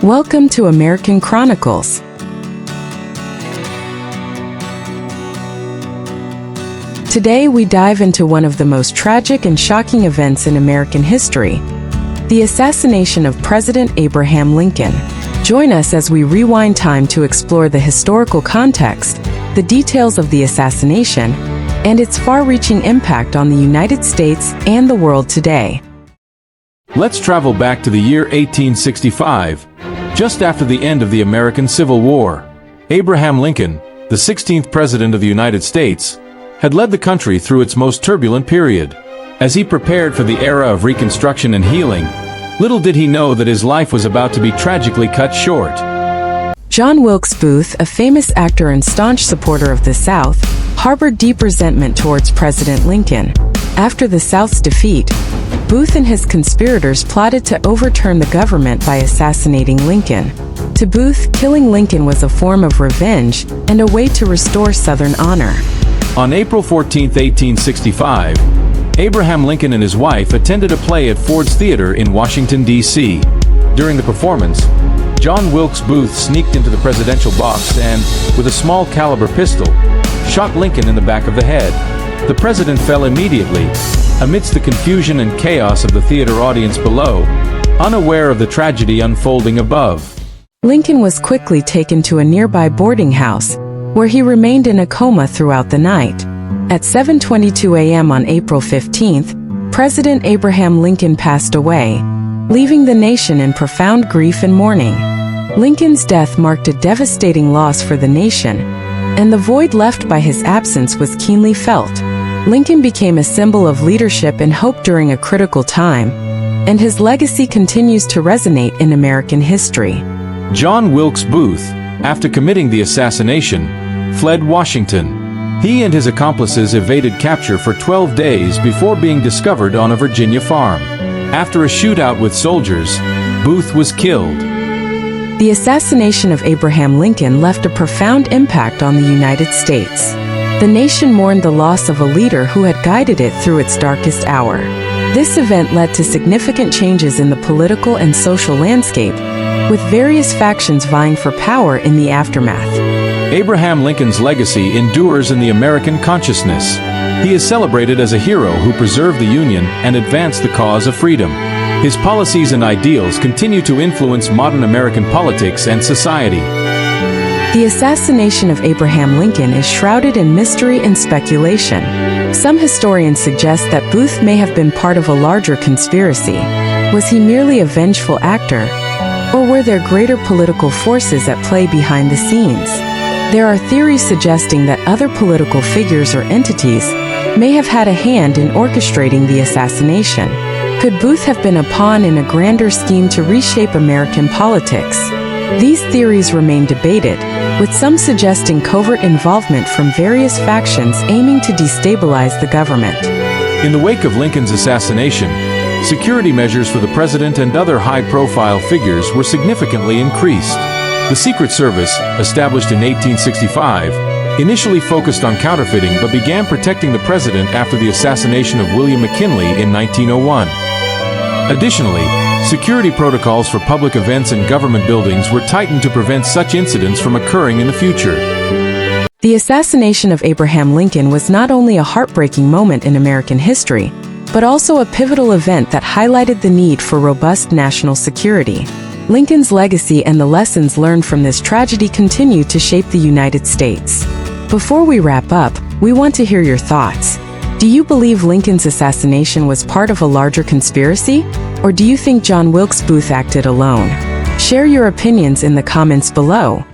Welcome to American Chronicles. Today we dive into one of the most tragic and shocking events in American history, the assassination of President Abraham Lincoln. Join us as we rewind time to explore the historical context, the details of the assassination, and its far-reaching impact on the United States and the world today. Let's travel back to the year 1865, just after the end of the American Civil War. Abraham Lincoln, the 16th President of the United States, had led the country through its most turbulent period. As he prepared for the era of Reconstruction and healing, little did he know that his life was about to be tragically cut short. John Wilkes Booth, a famous actor and staunch supporter of the South, harbored deep resentment towards President Lincoln. After the South's defeat, Booth and his conspirators plotted to overturn the government by assassinating Lincoln. To Booth, killing Lincoln was a form of revenge and a way to restore Southern honor. On April 14, 1865, Abraham Lincoln and his wife attended a play at Ford's Theater in Washington, D.C. During the performance, John Wilkes Booth sneaked into the presidential box and, with a small caliber pistol, shot Lincoln in the back of the head. The president fell immediately, amidst the confusion and chaos of the theater audience below, unaware of the tragedy unfolding above. Lincoln was quickly taken to a nearby boarding house, where he remained in a coma throughout the night. At 7:22 a.m. on April 15th, President Abraham Lincoln passed away, leaving the nation in profound grief and mourning. Lincoln's death marked a devastating loss for the nation, and the void left by his absence was keenly felt. Lincoln became a symbol of leadership and hope during a critical time, and his legacy continues to resonate in American history. John Wilkes Booth, after committing the assassination, fled Washington. He and his accomplices evaded capture for 12 days before being discovered on a Virginia farm. After a shootout with soldiers, Booth was killed. The assassination of Abraham Lincoln left a profound impact on the United States. The nation mourned the loss of a leader who had guided it through its darkest hour. This event led to significant changes in the political and social landscape, with various factions vying for power in the aftermath. Abraham Lincoln's legacy endures in the American consciousness. He is celebrated as a hero who preserved the Union and advanced the cause of freedom. His policies and ideals continue to influence modern American politics and society. The assassination of Abraham Lincoln is shrouded in mystery and speculation. Some historians suggest that Booth may have been part of a larger conspiracy. Was he merely a vengeful actor, or were there greater political forces at play behind the scenes? There are theories suggesting that other political figures or entities may have had a hand in orchestrating the assassination. Could Booth have been a pawn in a grander scheme to reshape American politics? These theories remain debated, with some suggesting covert involvement from various factions aiming to destabilize the government. In the wake of Lincoln's assassination, security measures for the president and other high-profile figures were significantly increased. The Secret Service, established in 1865, initially focused on counterfeiting but began protecting the president after the assassination of William McKinley in 1901. Additionally, security protocols for public events and government buildings were tightened to prevent such incidents from occurring in the future. The assassination of Abraham Lincoln was not only a heartbreaking moment in American history, but also a pivotal event that highlighted the need for robust national security. Lincoln's legacy and the lessons learned from this tragedy continue to shape the United States. Before we wrap up, we want to hear your thoughts. Do you believe Lincoln's assassination was part of a larger conspiracy? Or do you think John Wilkes Booth acted alone? Share your opinions in the comments below.